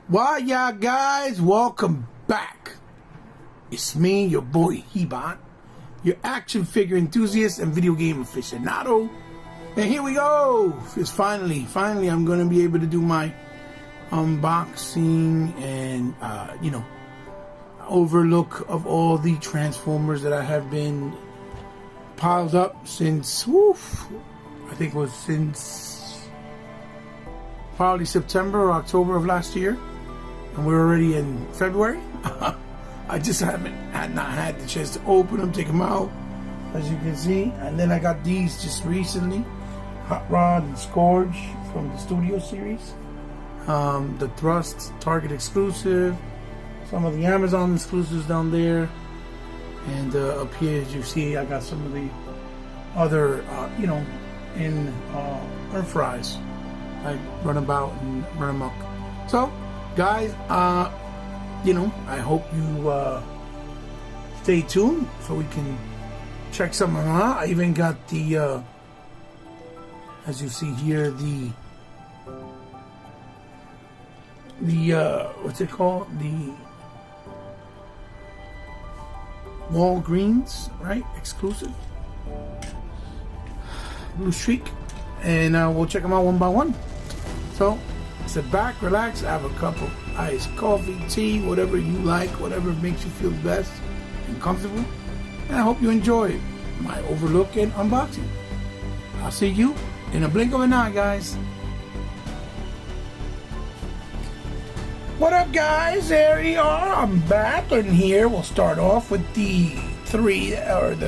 Well, yeah, guys, welcome back. It's me, your boy Hebot, your action figure enthusiast and video game aficionado. And here we go. It's finally, I'm going to be able to do my unboxing and, overlook of all the Transformers that I have been piled up since, I think it was since probably September or October of last year. And we're already in February. I just had not had the chance to open them, take them out, as you can see. And then I got these just recently, Hot Rod and Scourge from the Studio series. The Thrust Target exclusive, some of the Amazon exclusives down there, and up here, as you see, I got some of the other, in Earthrise, like Runabout and Run Amok. So, guys, I hope you stay tuned so we can check some of them out. I even got the, as you see here, the what's it called? The Walgreens, right? Exclusive Blue Streak, and we'll check them out one by one. So sit back, relax, have a cup of iced coffee, tea, whatever you like, whatever makes you feel best and comfortable. And I hope you enjoy my overlook and unboxing. I'll see you in a blink of an eye, guys. What up, guys? There we are. I'm back, and here we'll start off with the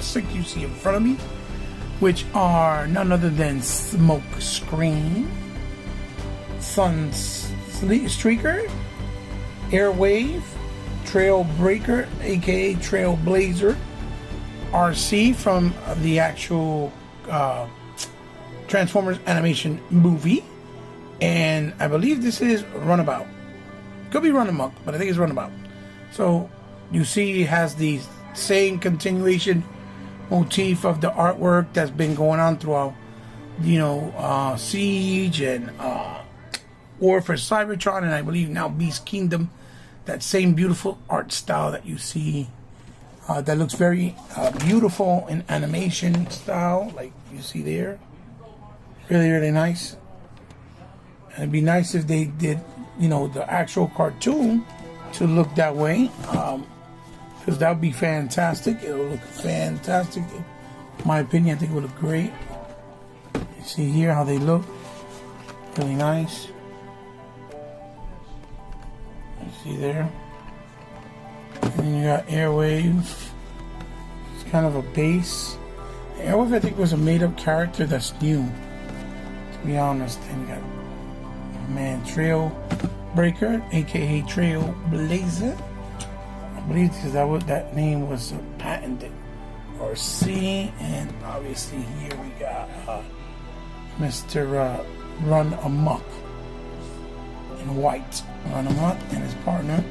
six you see in front of me, which are none other than Smoke Screen, Sun Streaker, Airwave, Trailbreaker, aka Trailblazer, RC from the actual Transformers animation movie, and I believe this is Runabout. Could be Run Amok, but I think it's Runabout. So you see it has the same continuation motif of the artwork that's been going on throughout, Siege and War for Cybertron, and I believe now Beast Kingdom. That same beautiful art style that you see, that looks very beautiful in animation style, like you see there. Really, really nice. And it'd be nice if they did, the actual cartoon to look that way, because that would be fantastic. It'll look fantastic. In my opinion, I think it would look great. You see here how they look. Really nice. You see there. And then you got Airwave. It's kind of a base. Airwave, I think, was a made-up character that's new, to be honest. And you got Trailbreaker, aka Trailblazer. I believe because that name was patented. Or C, and obviously here we got Mr. Run Amok in white. Run Amok and his partner,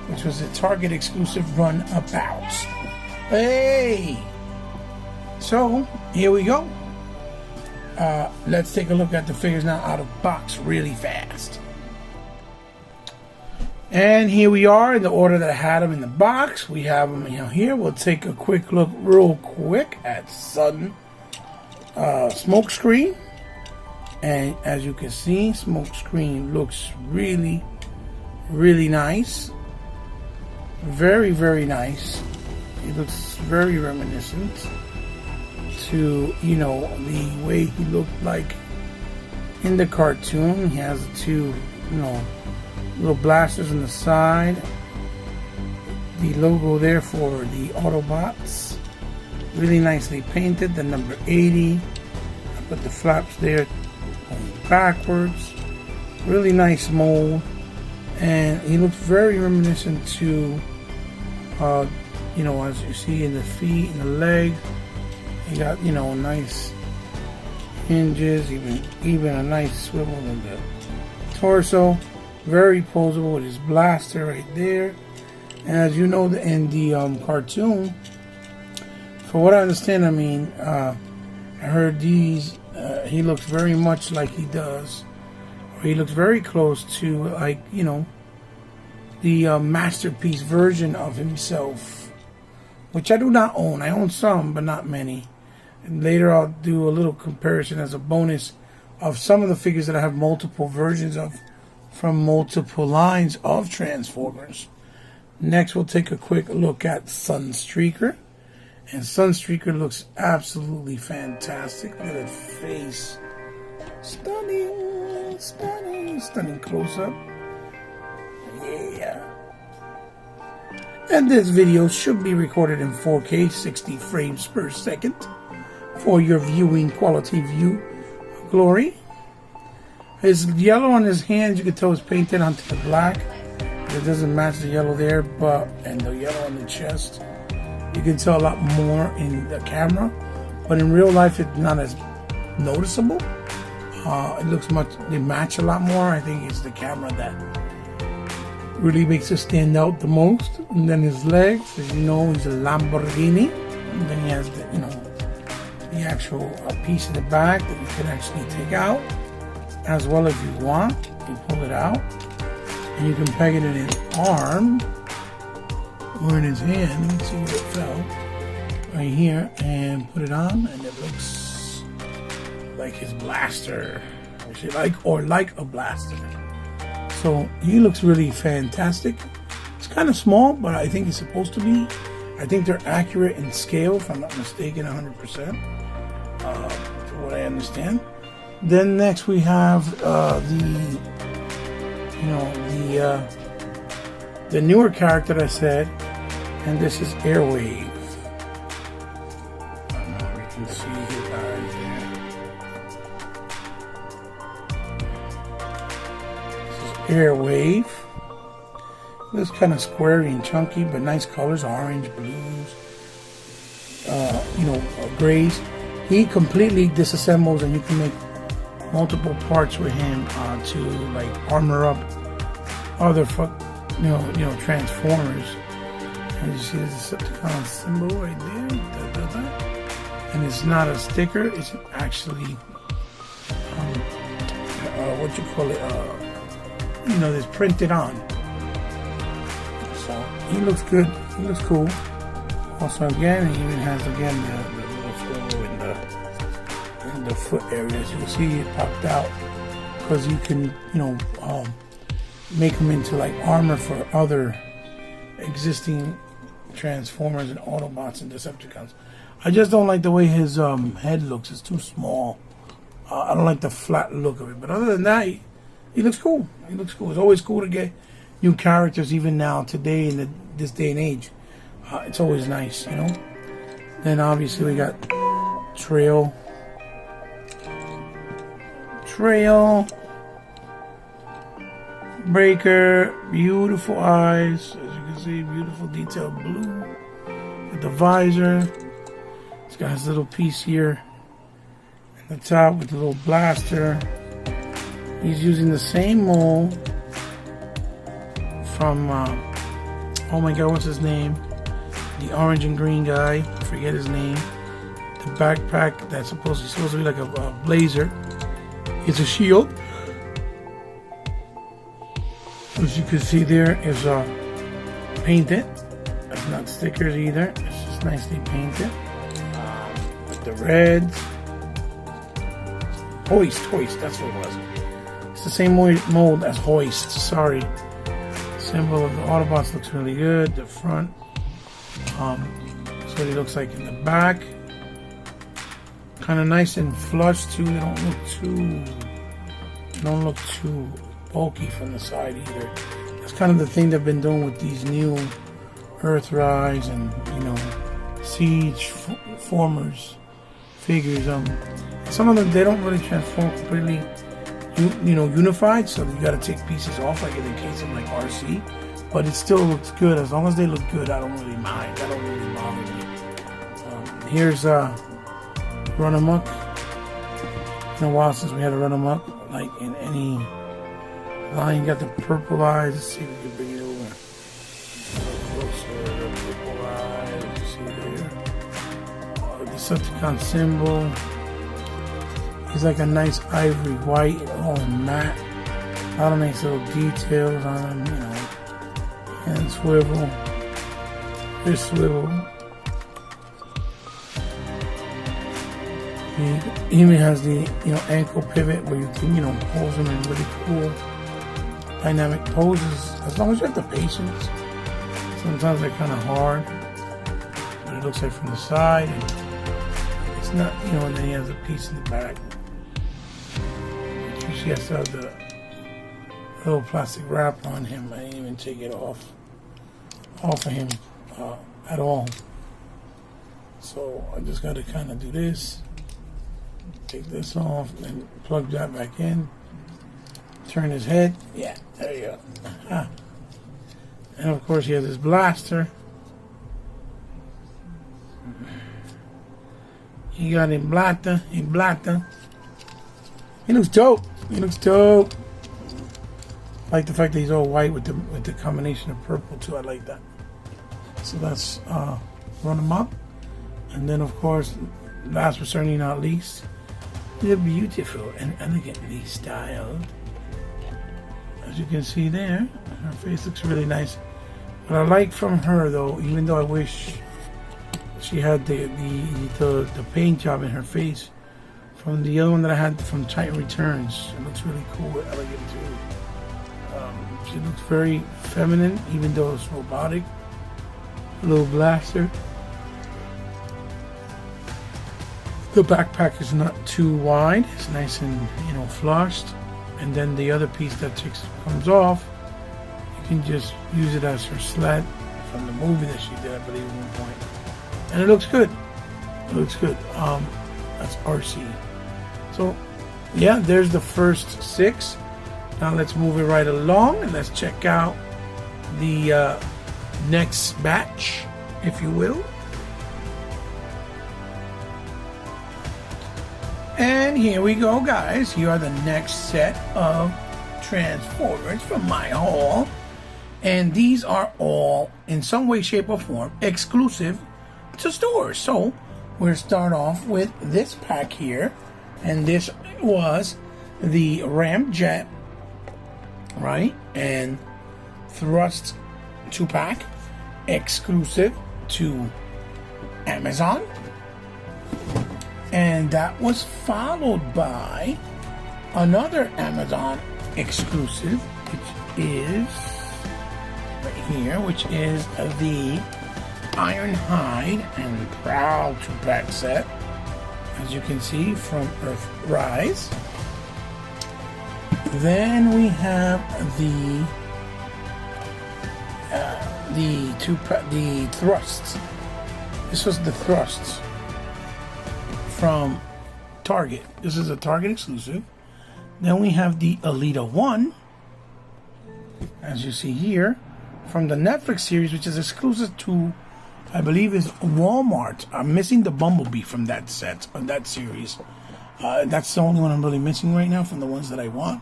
which was a Target exclusive Runabout. Hey! So, here we go. Let's take a look at the figures now out of box really fast. And here we are in the order that I had them in the box. We have them here. We'll take a quick look real quick at Sun Smoke Screen. And as you can see, Smoke Screen looks really, really nice. Very, very nice. It looks very reminiscent to, the way he looked like in the cartoon. He has the two, little blasters on the side. The logo there for the Autobots. Really nicely painted. The number 80. I put the flaps there going backwards. Really nice mold. And he looks very reminiscent to, as you see in the feet and the legs. You got, nice hinges, even a nice swivel in the torso. Very posable with his blaster right there. And as you know, in the cartoon, for what I understand, I heard these, he looks very much like he does, or he looks very close to, like, the masterpiece version of himself, which I do not own. I own some, but not many. And later I'll do a little comparison as a bonus of some of the figures that I have multiple versions of from multiple lines of Transformers. Next, we'll take a quick look at Sunstreaker. And Sunstreaker looks absolutely fantastic. Look at that face. Stunning, stunning, stunning close-up. Yeah. And this video should be recorded in 4K, 60 frames per second, for your viewing quality view glory. His yellow on his hands, you can tell, is painted onto the black. It doesn't match the yellow there, and the yellow on the chest, you can tell a lot more in the camera, but in real life it's not as noticeable. They match a lot more. I think it's the camera that really makes it stand out the most. And then his legs, as you know, he's a Lamborghini. And then he has the actual piece in the back that you can actually take out, as well if you want. You pull it out, and you can peg it in his arm or in his hand. Let me see where it fell. Right here, and put it on, and it looks like his blaster, like a blaster. So he looks really fantastic. It's kind of small, but I think it's supposed to be. I think they're accurate in scale, if I'm not mistaken, 100%. For what I understand. Then next we have the newer character that I said, and this is Airwave. I don't know if you can see his eyes there. This is Airwave. Looks kind of squarey and chunky, but nice colors: orange, blues, grays. He completely disassembles, and you can make multiple parts with him to like armor up other Transformers. And you see the Decepticon symbol right there, and it's not a sticker; it's actually what you call it? It's printed on. So he looks good. He looks cool. Also, again, he even has the little flow in the foot areas. You'll see it popped out because you can, make them into like armor for other existing Transformers and Autobots and Decepticons. I just don't like the way his head looks. It's too small. I don't like the flat look of it. But other than that, he looks cool. He looks cool. It's always cool to get new characters, even now, today, in this day and age. It's always nice, Then obviously we got Trail. Breaker, beautiful eyes, as you can see, beautiful detailed blue with the visor. It's got his little piece here at the top with the little blaster. He's using the same mold from oh my god, what's his name? The orange and green guy, I forget his name. The backpack that's supposed to be like a blazer. It's a shield. As you can see, there is painted. It's not stickers either. It's just nicely painted. With the reds. Hoist, that's what it was. It's the same mold as Hoist, sorry. Symbol of the Autobots looks really good. The front. That's what he looks like in the back. Kind of nice and flush too. They don't look too bulky from the side either. That's kind of the thing they've been doing with these new Earthrise and Siege Formers figures. Some of them, they don't really transform completely unified, so you got to take pieces off, like in the case of like RC, but it still looks good. As long as they look good, I don't really mind. That don't really bother me. Here's Run Amok. It's been a while since we had a Run Amok like in any line. Got the purple eyes. Let's see if we can bring it over closer. The purple eyes, you see there. The Decepticon symbol. He's like a nice ivory white, all matte. A lot of nice little details on him, and swivel. This swivel. He even has the ankle pivot where you can pose them in really cool dynamic poses, as long as you have the patience. Sometimes they're kind of hard, but it looks like from the side, and it's not, and then he has a piece in the back. She has to have the little plastic wrap on him. I didn't even take it off of him at all. So I just got to kind of do this, take this off, and plug that back in. Turn his head. Yeah, there you go. Ah. And of course he has his blaster. He got a blaster. He looks dope. I like the fact that he's all white with the combination of purple too. I like that. So that's run him up. And then of course, last but certainly not least, they're beautiful and elegantly styled. As you can see there, her face looks really nice. What I like from her though, even though I wish she had the paint job in her face from the other one that I had from Titan Returns. It looks really cool and elegant too. She looks very feminine, even though it's robotic. A little blaster. The backpack is not too wide. It's nice and flushed. And then the other piece that comes off, you can just use it as her sled from the movie that she did, I believe, at one point. And it looks good. That's RC. So, yeah, there's the first 6. Now let's move it right along and let's check out the next batch, if you will. And here we go, guys. Here are the next set of Transformers from my haul. And these are all, in some way, shape, or form, exclusive to stores. So, we'll start off with this pack here. And this was the Ramjet, right? And Thrust 2-pack, exclusive to Amazon. And that was followed by another Amazon exclusive, which is right here, which is the Ironhide and Prowl 2-pack set, as you can see, from Earthrise. Then we have the Thrusts. This was the Thrusts from Target. This is a Target exclusive. Then we have the Elita 1, as you see here, from the Netflix series, which is exclusive to, I believe, is Walmart. I'm missing the Bumblebee from that set, of that series. That's the only one I'm really missing right now from the ones that I want.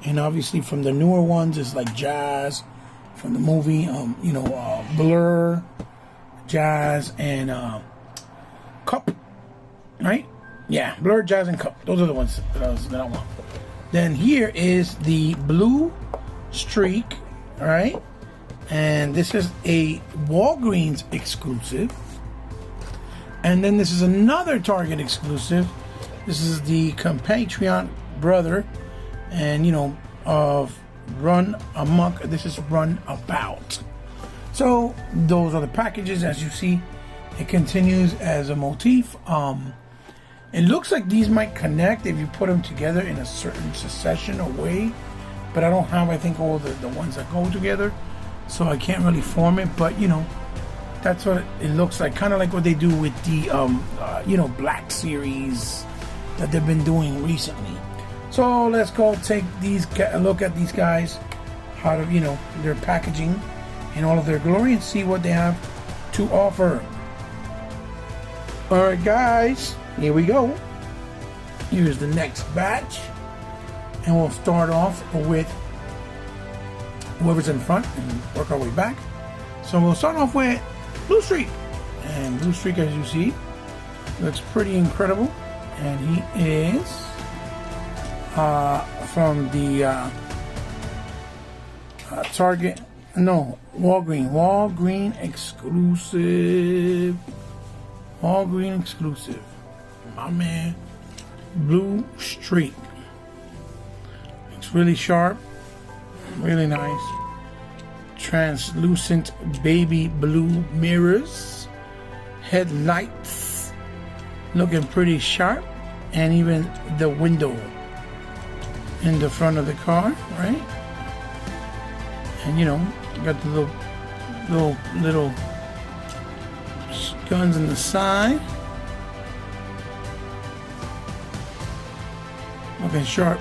And obviously from the newer ones, it's like Jazz from the movie, Blur, Jazz, and Cup. Right? Yeah, Blur, Jazz, and Cup. Those are the ones that I want. Then here is the Blue Streak, right? And this is a Walgreens exclusive. And then this is another Target exclusive. This is the Compatriot Brother, and of Run Amok. This is Run About. So those are the packages. As you see, it continues as a motif. It looks like these might connect if you put them together in a certain succession or way, but I don't have, I think, all the ones that go together, so I can't really form it. But that's what it looks like, kind of like what they do with the Black Series that they've been doing recently. So let's go take a look at these guys, how to their packaging in all of their glory, and see what they have to offer. All right, guys. Here we go. Here's the next batch. And we'll start off with whoever's in front and work our way back. So we'll start off with Blue Streak. And Blue Streak, as you see, looks pretty incredible. And he is from the Target No, Walgreen exclusive. Walgreen exclusive. My man, Blue Streak. It's really sharp, really nice. Translucent baby blue mirrors. Headlights looking pretty sharp. And even the window in the front of the car, right? And you know, got the little guns on the side. Looking sharp.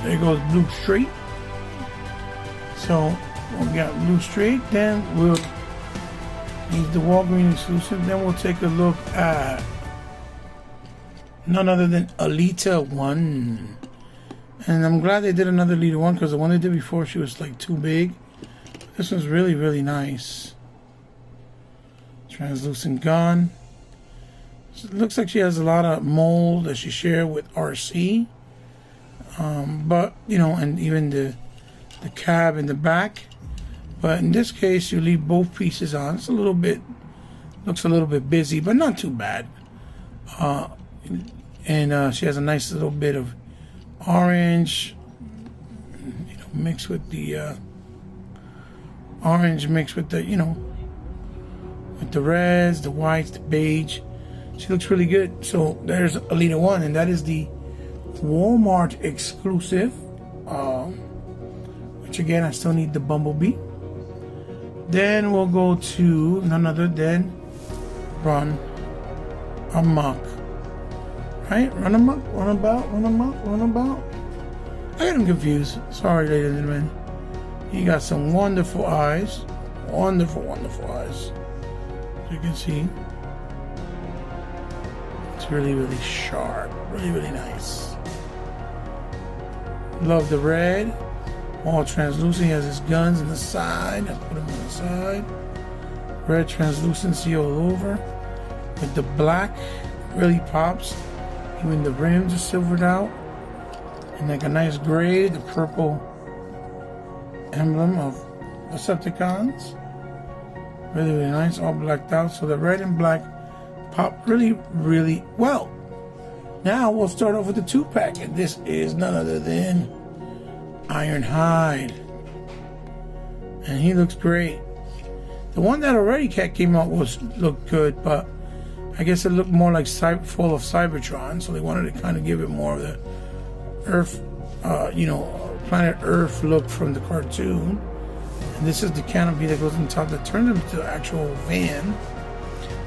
There goes Blue Streak. So we got Blue Streak. Then we'll use the Walgreens exclusive. Then we'll take a look at none other than Alita 1. And I'm glad they did another Alita 1 because the one they did before, she was like too big. This one's really, really nice. Translucent gun. It looks like she has a lot of mold that she shared with RC. But, you know, and even the cab in the back. But in this case, you leave both pieces on. It's a little bit, looks a little bit busy, but not too bad. And she has a nice little bit of orange, you know, mixed with the orange, mixed with the, you know, with the reds, the whites, the beige. She looks really good. So there's Alita 1, and that is the Walmart exclusive. Which again, I still need the Bumblebee. Then we'll go to none other than Run Amok. Right? Run Amok? Run About? Run Amok? Run About? I got him confused. Sorry, ladies and gentlemen. He got some wonderful eyes. Wonderful, wonderful eyes. As you can see. It's really, really sharp. Really, really nice. Love the red. All translucent. He has his guns on the side. I put them on the side. Red translucency all over. With the black, really pops. Even the rims are silvered out. And like a nice gray, the purple emblem of Decepticons. Really, really nice. All blacked out. So the red and black pop really, really well. Now we'll start off with the 2-pack. And this is none other than Ironhide. And he looks great. The one that already came out looked good, but I guess it looked more like full of Cybertron, so they wanted to kind of give it more of the Earth, you know, Planet Earth look from the cartoon. And this is the canopy that goes on top that turns into an actual van.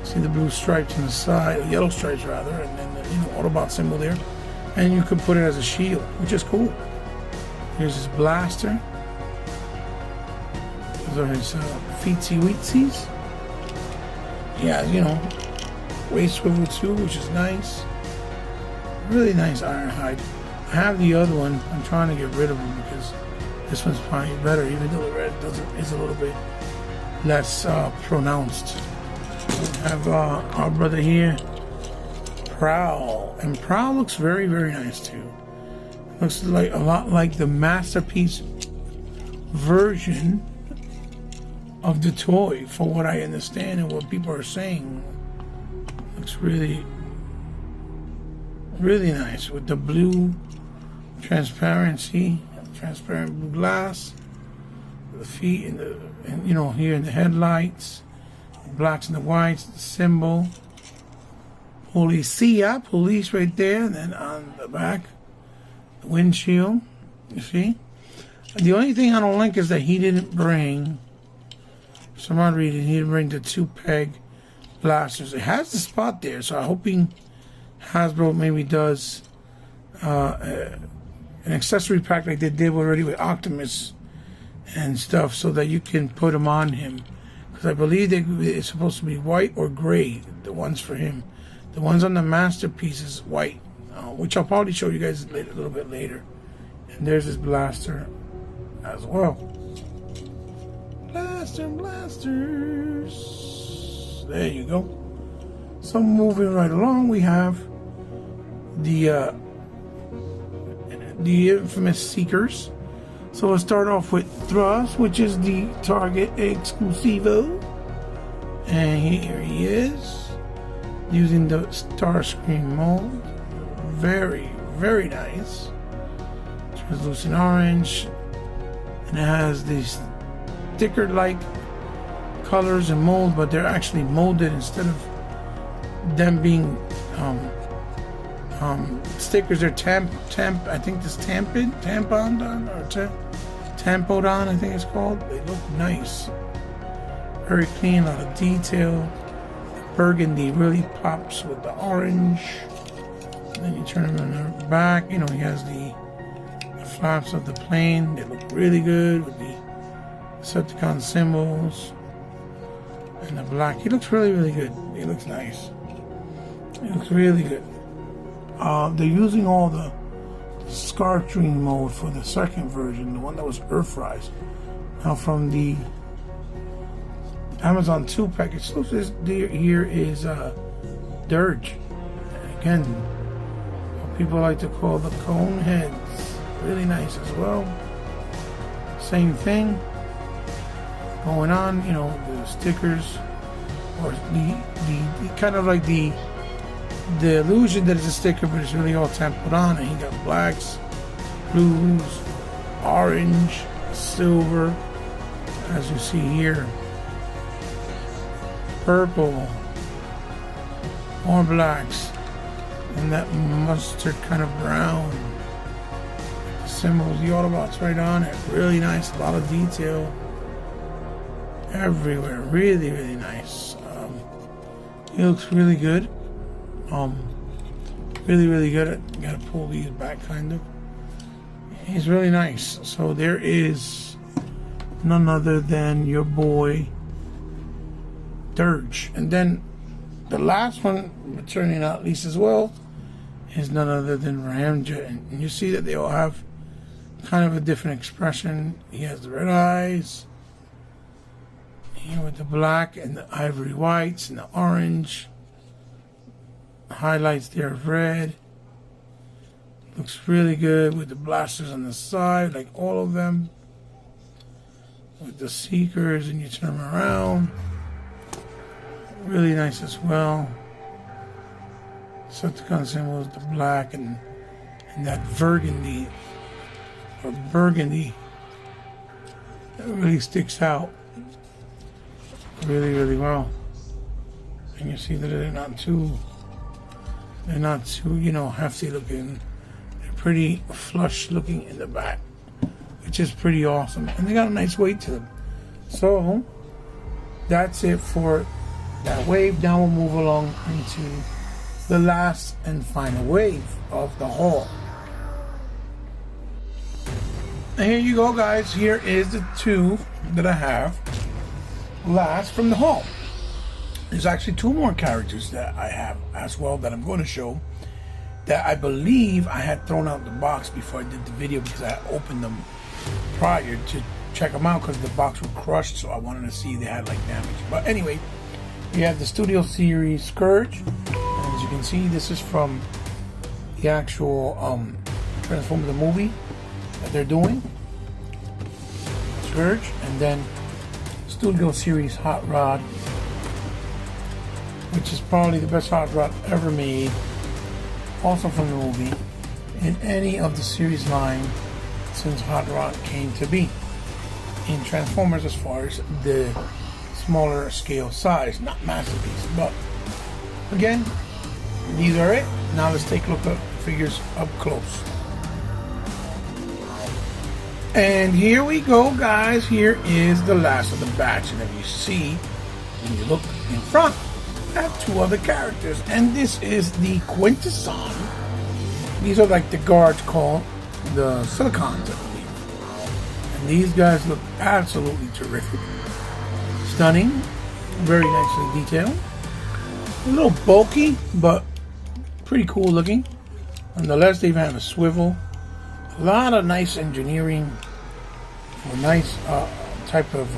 See the blue stripes on the side, yellow stripes rather, and then the, you know, Autobot symbol there. And you could put it as a shield, which is cool. Here's his blaster. Those are his feetsy weetsies. Yeah, you know, waist swivel too, which is nice. Really nice Ironhide. I have the other one. I'm trying to get rid of him because this one's probably better, even though the red is a little bit less pronounced. We have our brother here, Prowl, and Prowl looks very, very nice too. Looks like a lot like the Masterpiece version of the toy, for what I understand and what people are saying. Looks really, really nice with the blue transparency, transparent blue glass, the feet and you know, here in the headlights, the blacks and the whites, the symbol, Policia, police right there, and then on the back, the windshield. You see, the only thing I don't like is that he didn't bring. For some odd reason, he didn't bring the 2-peg blasters. It has the spot there, so I'm hoping Hasbro maybe does an accessory pack like they did already with Optimus and stuff, so that you can put them on him. Because I believe it's supposed to be white or gray, the ones for him. The ones on the Masterpiece is white, which I'll probably show you guys a little bit later. And there's his blaster as well. Blasters. There you go. So moving right along, we have the infamous Seekers. So we'll start off with Thrust, which is the Target Exclusivo. And here he is, using the Starscream mold. Very, very nice. Translucent orange. And it has these sticker-like colors and mold, but they're actually molded instead of them being stickers. They're I think this tampon or tampodon, I think it's called. They look nice, very clean, a lot of detail. The burgundy really pops with the orange. And then you turn him on the back. You know, he has the flaps of the plane. They look really good with the Decepticon symbols and the black. He looks really, really good. He looks nice. He looks really good. They're using all the Starscream mode for the second version, the one that was Earthrise. Now from the Amazon 2 package, here is Dirge. Again, what people like to call the cone heads. Really nice as well. Same thing going on, you know, the stickers, or the kind of like the illusion that it's a sticker, but it's really all tempered on. And he got blacks, blues, orange, silver, as you see here, purple, more blacks, and that mustard kind of brown. The symbols, the Autobots right on it. Really nice, a lot of detail everywhere. Really, really nice. He looks really good. Really, really good. Gotta pull these back, kind of. He's really nice. So there is none other than your boy Dirge, and then the last one, turning out at least as well, is none other than Ramjet. And you see that they all have kind of a different expression. He has the red eyes here with the black and the ivory whites and the orange. Highlights there of red. Looks really good with the blasters on the side, like all of them. With the Seekers, and you turn them around. Really nice as well. Decepticon symbols, the black and that burgundy that really sticks out really, really well. And you see that they're not too, you know, hefty looking. They're pretty flush looking in the back, which is pretty awesome. And they got a nice weight to them. So that's it for that wave. Now we'll move along into the last and final wave of the haul. And here you go, guys. Here is the two that I have last from the haul. There's actually two more characters that I have as well that I'm going to show, that I believe I had thrown out the box before I did the video, because I opened them prior to check them out because the box was crushed, so I wanted to see if they had like damage. But anyway, we have the Studio Series Scourge, and as you can see, this is from the actual Transformers the movie that they're doing, Scourge. And then Studio Series Hot Rod, which is probably the best hot rod ever made, also from the movie, in any of the series line since Hot Rod came to be in Transformers, as far as the smaller scale size, not masterpiece. But again, these are it. Now let's take a look at the figures up close. And here we go, guys. Here is the last of the batch, and if you see, when you look in front, I have two other characters, and this is the Quintesson. These are like the guards called the Silicons, I believe. And these guys look absolutely terrific. Stunning. Very nicely detailed. A little bulky, but pretty cool looking. Nonetheless, they even have a swivel. A lot of nice engineering. A nice type of,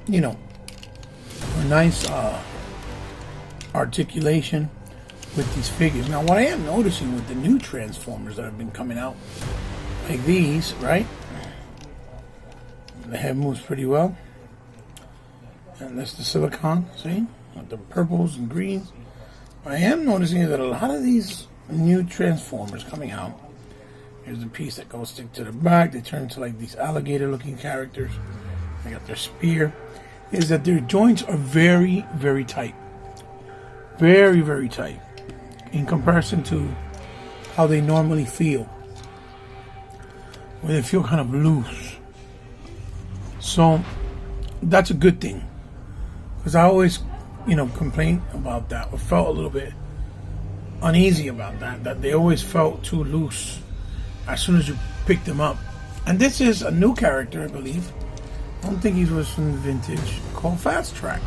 you know, a nice articulation with these figures. Now, what I am noticing with the new Transformers that have been coming out, like these, right? The head moves pretty well. And that's the silicone, see? With the purples and greens. I am noticing that a lot of these new Transformers coming out, here's the piece that goes stick to the back. They turn into like these alligator-looking characters. They got their spear. Is that their joints are very, very tight. Very, very tight. In comparison to how they normally feel. Where they feel kind of loose. So, that's a good thing. Because I always, complain about that. Or felt a little bit uneasy about that. That they always felt too loose as soon as you pick them up. And this is a new character, I believe. I don't think he was from the vintage. Called Fast Track.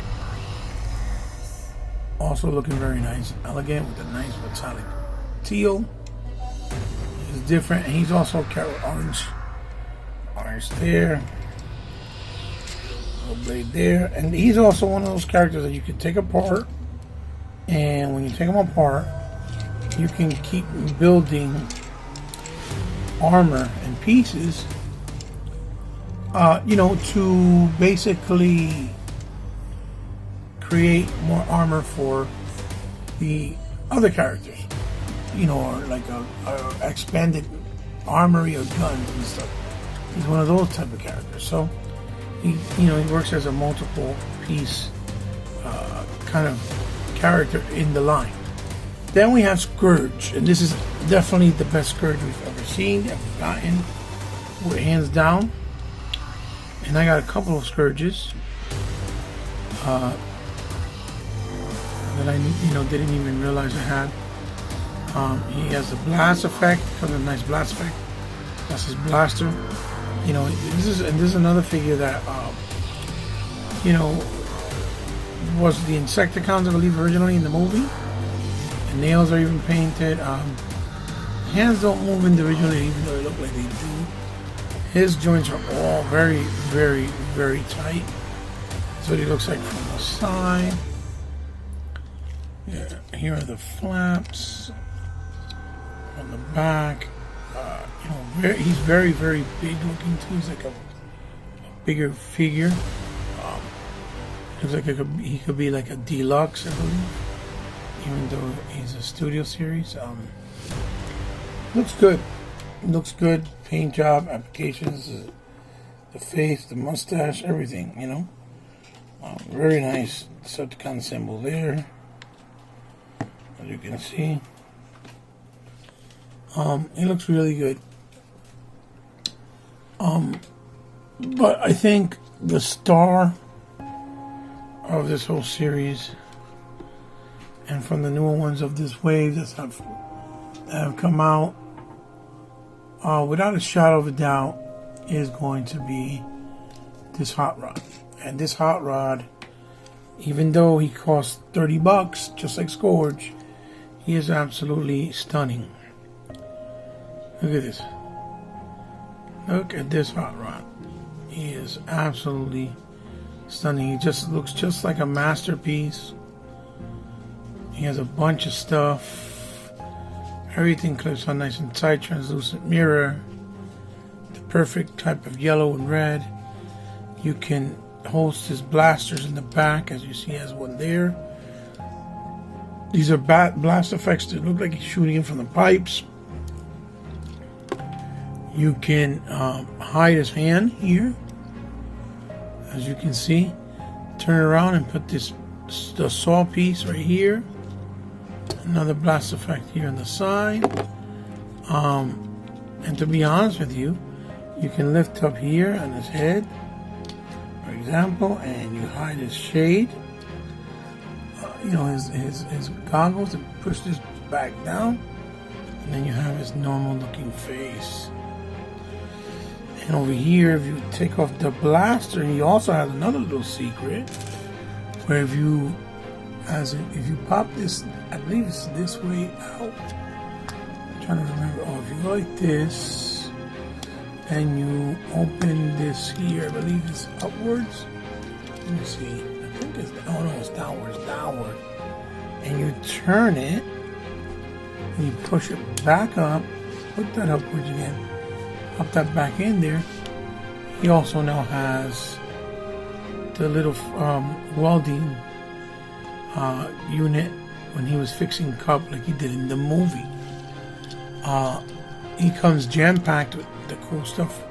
Also looking very nice. Elegant with a nice metallic teal. He's different. And he's also carrot orange. Orange there. Little blade there. And he's also one of those characters that you can take apart. And when you take them apart, you can keep building armor and pieces, to basically create more armor for the other characters, or like a expanded armory of guns and stuff. He's one of those type of characters. So he works as a multiple piece kind of character in the line. Then we have Scourge, and this is definitely the best Scourge we've ever seen, ever gotten, hands down. And I got a couple of Scourges that I didn't even realize I had. He has a blast effect, comes with a nice blast effect. That's his blaster. This is another figure that was the Insecticons, I believe, originally in the movie. The nails are even painted. Hands don't move individually, even though they look like they do. His joints are all very, very, very tight. That's what he looks like from the side. Yeah, here are the flaps on the back. He's very, very big looking too. He's like a bigger figure. Looks like he could be like a deluxe, I believe. Even though he's a studio series. Looks good. Looks good. Paint job, applications, the face, the mustache, everything, very nice Decepticon symbol there. As you can see. It looks really good. But I think the star of this whole series, and from the newer ones of this wave that have come out, without a shadow of a doubt, is going to be this Hot Rod. And this Hot Rod, even though he costs $30, just like Scourge, he is absolutely stunning. Look at this. Look at this Hot Rod. He is absolutely stunning. He just looks just like a masterpiece. He has a bunch of stuff. Everything clips on nice and tight, translucent mirror. The perfect type of yellow and red. You can host his blasters in the back, as you see, he has one there. These are blast effects that look like he's shooting in from the pipes. You can hide his hand here, as you can see. Turn around and put the saw piece right here. Another blast effect here on the side. And to be honest with you, you can lift up here on his head, for example, and you hide his shade. His goggles, and push this back down, and then you have his normal looking face. And over here, if you take off the blaster, he also has another little secret, where if you pop this, I believe it's this way out. I'm trying to remember. Oh, if you go like this, and you open this here, I believe it's upwards. Let me see. I think it's, oh no, it's downwards, downward. And you turn it, and you push it back up, put that upwards again, pop that back in there, he also now has the little welding unit when he was fixing Cup like he did in the movie. He comes jam-packed with the cool stuff.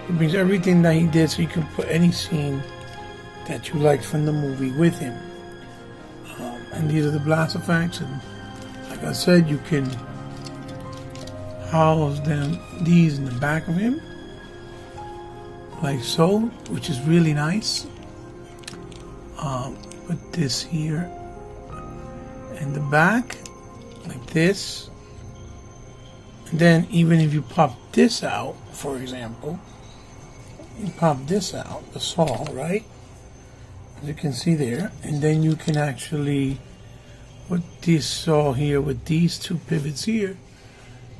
He brings everything that he did so you can put any scene that you liked from the movie with him. And these are the blast effects, and like I said, you can house these in the back of him like so, which is really nice. Put this here in the back like this, and then even if you pop this out, for example, you pop this out, the saw, right, as you can see there, and then you can actually put this saw here with these two pivots here,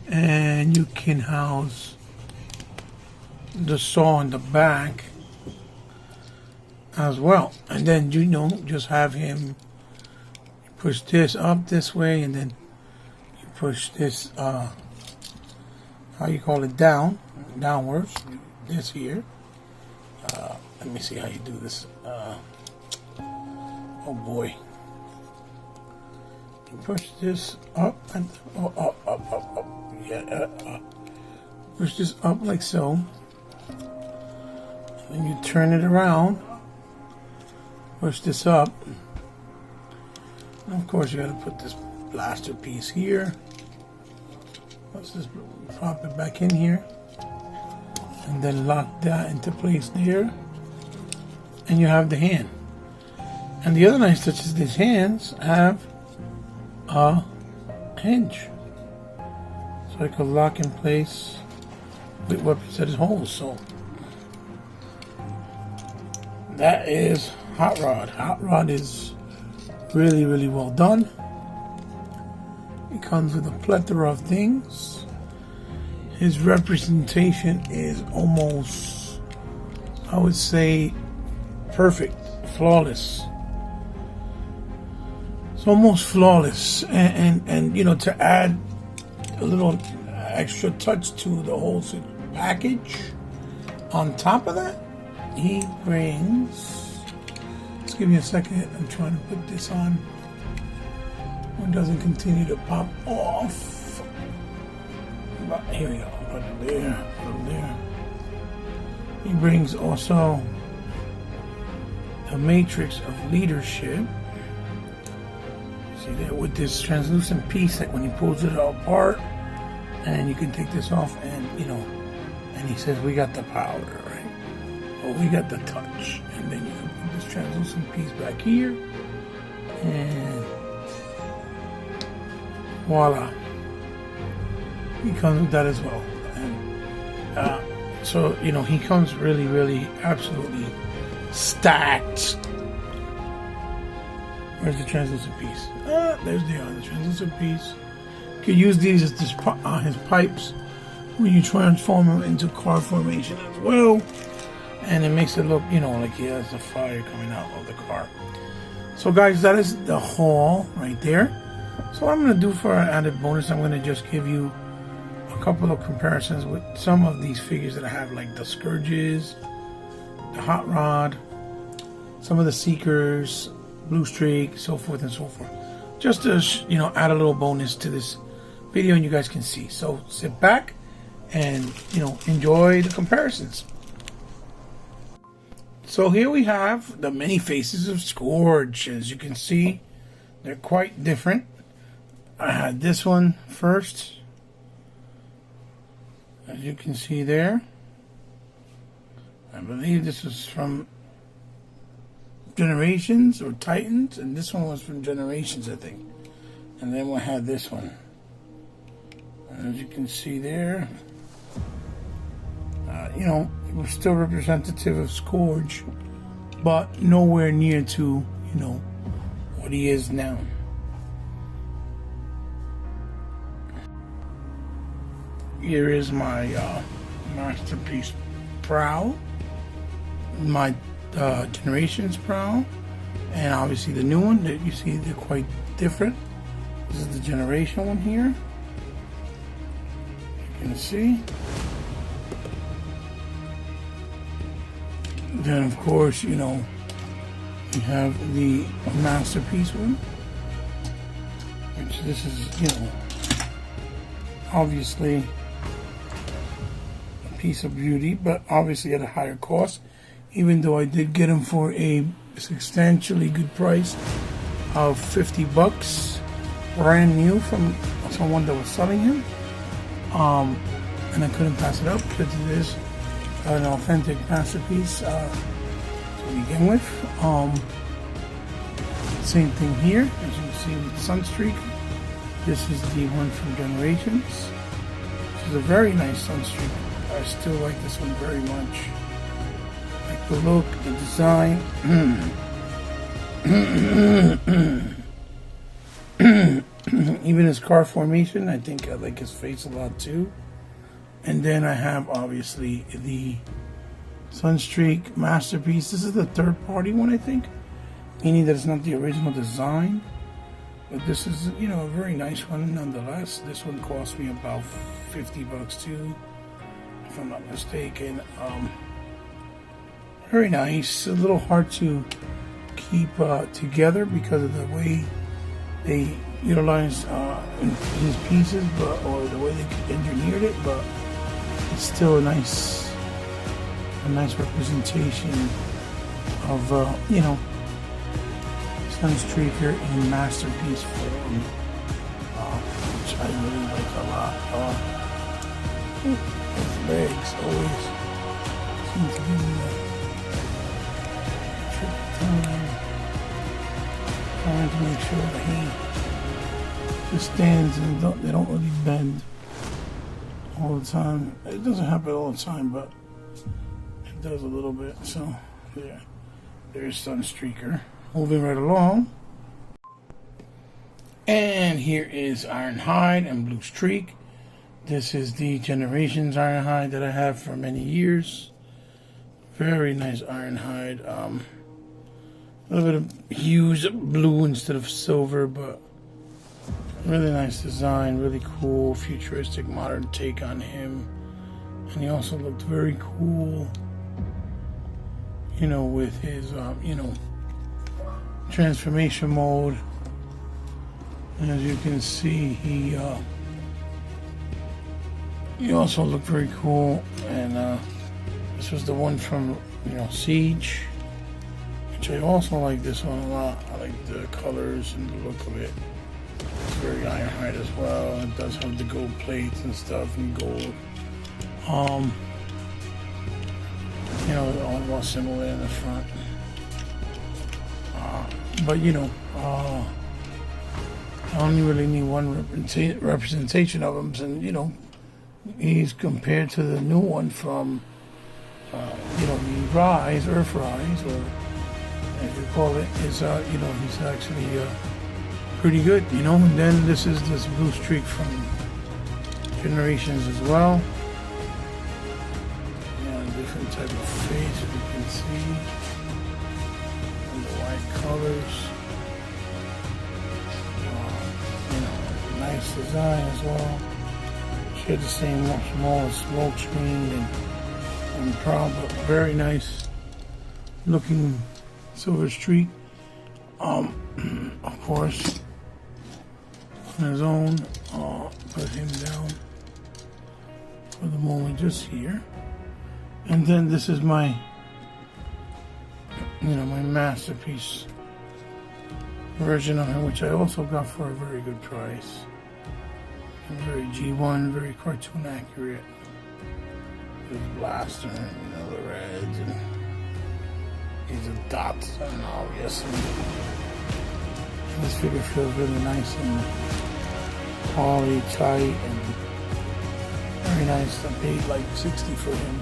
and you can house the saw in the back as well. And then, you know, just have him push this up this way, and then you push this how you call it, downwards, this here. Let me see how you do this. Oh boy. You push this up and up. Yeah, push this up like so. And then you turn it around. Push this up. And of course, you got to put this blaster piece here. Let's just pop it back in here. And then lock that into place there. And you have the hand. And the other nice touch is these hands have a hinge. So it can lock in place with weapons at his holes. So that is Hot Rod. Hot Rod is really, really well done. It comes with a plethora of things. His representation is almost, I would say, perfect, flawless. It's almost flawless, and you know, to add a little extra touch to the whole package, on top of that, he brings, just give me a second, I'm trying to put this on, it doesn't continue to pop off, but here we go, put it there, put it there. He brings also the matrix of leadership. See there with this translucent piece that when he pulls it apart, and you can take this off, and you know, and he says we got the power, right? Or we got the touch, and then you can put this translucent piece back here, and voila, he comes with that as well. And so you know, he comes really, really, absolutely stacked. Where's the translucent piece? There's the translucent piece. You could use these as his pipes when you transform them into car formation as well. And it makes it look, you know, like he has the fire coming out of the car. So guys, that is the haul right there. So what I'm going to do for an added bonus, I'm going to just give you a couple of comparisons with some of these figures that I have, like the Scourges, the Hot Rod, some of the Seekers, Blue Streak, so forth and so forth. Just to, you know, add a little bonus to this video and you guys can see. So sit back and, you know, enjoy the comparisons. So here we have the many faces of Scourge. As you can see, they're quite different. I had this one first. As you can see there. I believe this was from Generations or Titans, and this one was from Generations, I think. And then we had this one. As you can see there, you know, it was still representative of Scourge, but nowhere near to, you know, what he is now. Here is my Masterpiece Prowl, my Generations Prowl, and obviously the new one that you see, they're quite different. This is the Generation one here. You can see. Then, of course, you know, we have the Masterpiece one, which this is, you know, obviously a piece of beauty, but obviously at a higher cost, even though I did get them for a substantially good price of $50, brand new from someone that was selling him. And I couldn't pass it up because it is an authentic masterpiece to begin with. Same thing here, as you can see with Sunstreak. This is the one from Generations. This is a very nice Sunstreak. I still like this one very much. Like the look, the design. Even his car formation, I think I like his face a lot too. And then I have obviously the Sunstreak Masterpiece. This is the third party one, I think, meaning that it's not the original design, but this is, you know, a very nice one nonetheless. This one cost me about $50 too, if I'm not mistaken. Very nice. A little hard to keep together because of the way they utilize his pieces, but or the way they engineered it, but it's still a nice representation of you know, Sunstreaker in masterpiece form, which I really like a lot. His legs always seem to be trying to make sure that he just stands and they don't really bend all the time. It doesn't happen all the time, but it does a little bit. So yeah, there's Sunstreaker. Moving right along, and here is Ironhide and Blue Streak. This is the Generations Ironhide that I have for many years. Very nice Ironhide. A little bit of hues of blue instead of silver, but really nice design, really cool, futuristic, modern take on him. And he also looked very cool, you know, with his, you know, transformation mode. And as you can see, he also looked very cool. And this was the one from, you know, Siege, which I also like this one a lot. I like the colors and the look of it. It's very Ironhide as well. It does have the gold plates and stuff and gold. You know, all similar in the front. But you know, I only really need one representation of him, and you know, he's compared to the new one from, you know, the Rise, Earthrise, or as you call it, is you know, he's actually pretty good, you know. And then this is this Blue Streak from Generations as well. Yeah, different type of face, as you can see. And the white colors. You know, nice design as well. She had the same small smoke screen and proud, but very nice looking Silver Streak. Of course, on his own, put him down for the moment just here. And then this is my, you know, my masterpiece version of him, which I also got for a very good price. And very G1, very cartoon accurate. His blaster, you know, the reds, and these are dots and obvious. And this figure feels really nice and quality, tight, and very nice. I paid like $60 for him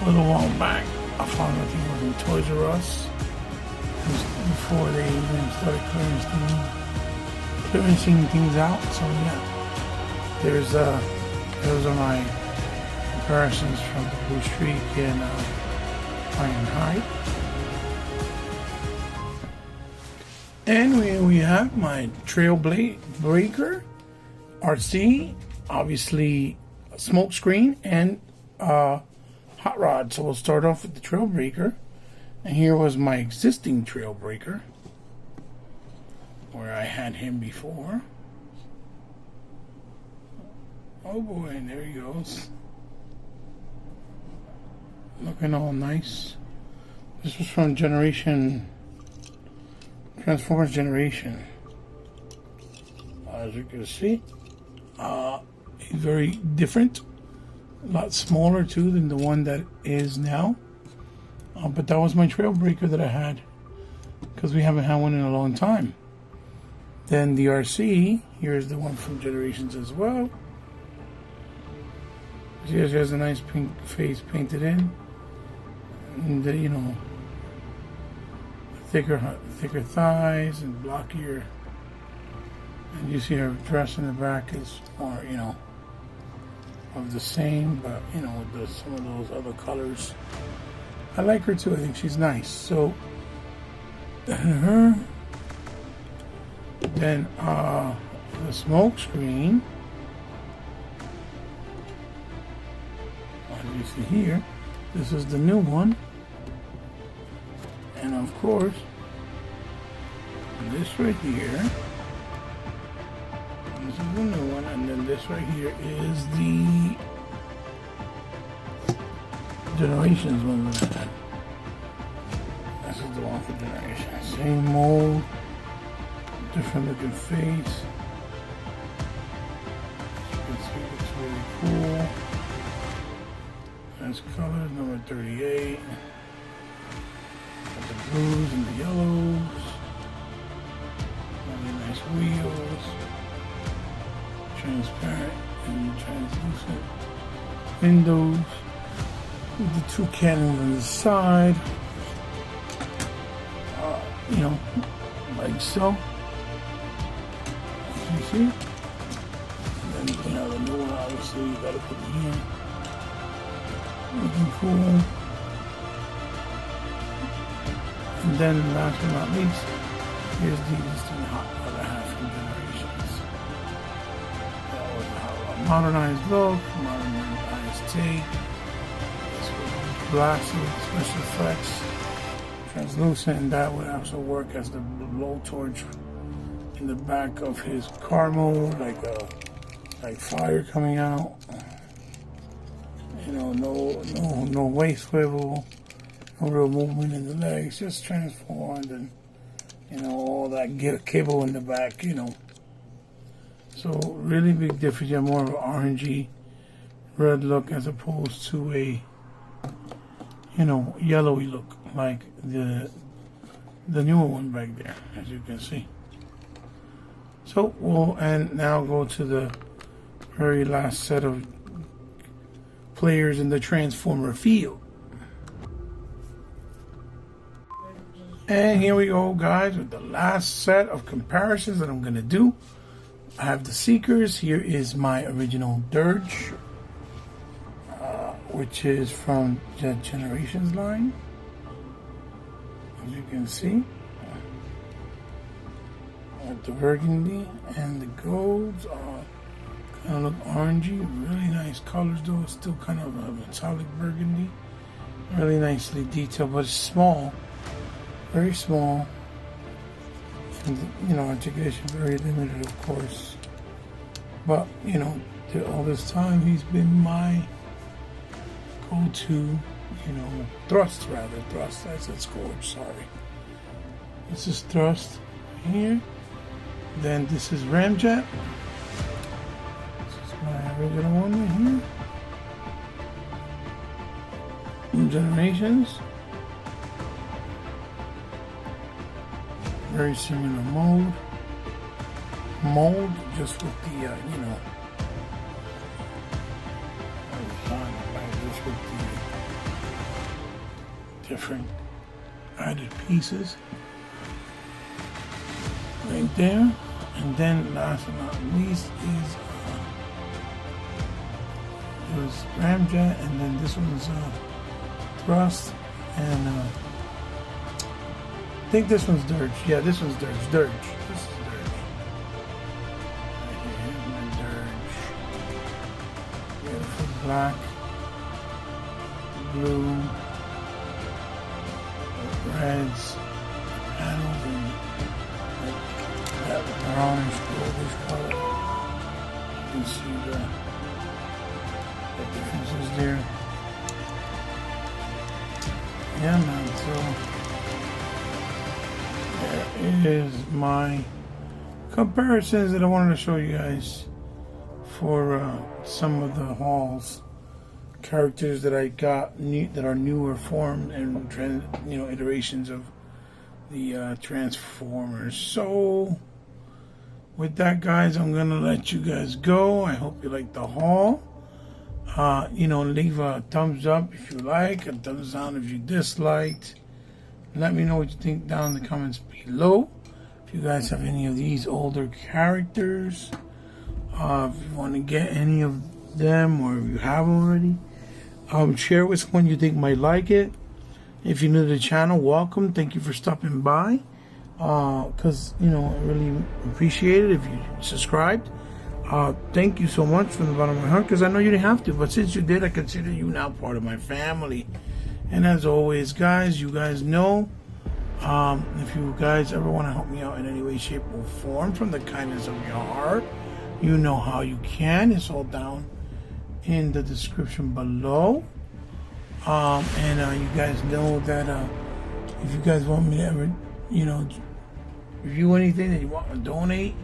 a little while back. I found out he was in Toys R Us before they even started clearancing things out. So yeah, those are my comparisons from the Blue Streak and Ironhide. And we have my Trailbreaker RC, obviously smokescreen and hot rod. So we'll start off with the Trailbreaker. And here was my existing Trailbreaker, where I had him before. Oh boy, and there he goes. Looking all nice. This was from Transformers Generation. As you can see, he's very different. A lot smaller too than the one that is now. But that was my Trailbreaker that I had, because we haven't had one in a long time. Then the RC, here's the one from Generations as well. She has a nice pink face painted in, and you know, thicker thighs and blockier. And you see her dress in the back is more, you know, of the same, but you know, with some of those other colors. I like her too. I think she's nice. So her, then the smoke screen. As you see here, this is the new one, and of course, this right here. This is the new one, and then this right here is the Generations one that I had. This is the one for Generations. Same mold, different looking face. As you can see, it looks really cool. Nice colors, number 38. Got the blues and the yellows. Really nice wheels. Transparent and translucent windows with the two cannons on the side, you know, like so. As you see, and then you know the new one, obviously you gotta put it here. Looking cool. And then last but not least, here's the existing other half from Generations. That was a modernized look, modernized take. This was glassy, special effects, translucent, and that would also work as the blowtorch in the back of his car mode, like fire coming out. You know, no waist swivel, no real movement in the legs, just transformed, and you know, all that cable in the back, you know. So really big difference. You have more of an orangey red look as opposed to a, you know, yellowy look like the newer one back there, as you can see. So we'll now go to the very last set of players in the Transformer field. And here we go, guys, with the last set of comparisons that I'm going to do. I have the Seekers. Here is my original Dirge, which is from the Generations line. As you can see, with the burgundy and the golds are kind of look orangey. Really nice colors, though. It's still kind of a metallic burgundy. Really nicely detailed, but it's small. Very small. And, you know, articulation very limited, of course. But, you know, all this time, he's been my go-to, you know, thrust, I said Scourge, sorry. This is thrust here. Then this is Ramjet. My original one right here. Generations. Very similar mold, just with the, you know, just with the different added pieces right there. And then last but not least is it was Ramjet, and then this one's Thrust, and I think this one's Dirge. Yeah, this one's Dirge. This is Dirge. Right here's my Dirge. Beautiful black blue, reds, panels, and like that brownish goldish color. You can see the differences there. Yeah, man, so there is my comparisons that I wanted to show you guys for some of the hauls, characters that I got that are newer form and iterations of the Transformers. So with that, guys, I'm gonna let you guys go. I hope you like the haul. Leave a thumbs up if you like, a thumbs down if you disliked. Let me know what you think down in the comments below. If you guys have any of these older characters, if you want to get any of them, or if you have already, share with someone you think might like it. If you're new to the channel, welcome. Thank you for stopping by. Because I really appreciate it if you subscribed. Thank you so much from the bottom of my heart, because I know you didn't have to, but since you did, I consider you now part of my family. And as always, guys, you guys know, if you guys ever want to help me out in any way, shape, or form from the kindness of your heart, you know how you can. It's all down in the description below. And you guys know that if you guys want me to ever, review anything that you want to donate,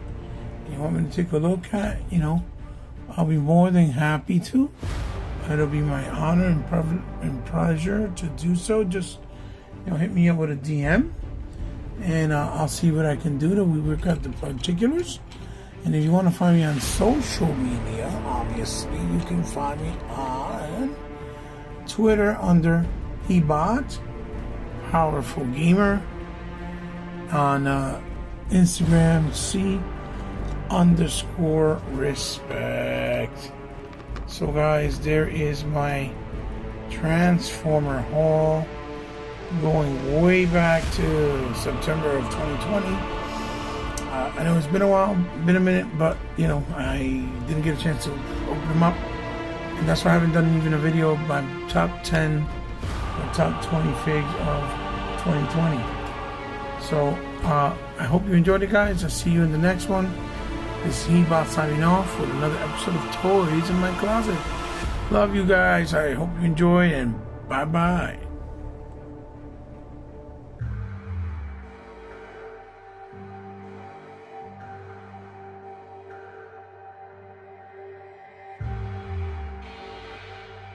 you want me to take a look at, I'll be more than happy to. It'll be my honor and pleasure to do so. Just, hit me up with a DM, and I'll see what I can do to work out the particulars. And if you want to find me on social media, obviously, you can find me on Twitter under Hebot, Powerful Gamer, on Instagram, C_respect. So guys, there is my Transformer haul going way back to September of 2020. I know it's been a while, been a minute, but I didn't get a chance to open them up, and that's why I haven't done even a video of my top 10 or top 20 figs of 2020. So I hope you enjoyed it, guys. I'll see you in the next one. This is Hebot signing off with another episode of Toys in My Closet. Love you guys. I hope you enjoy, and bye-bye.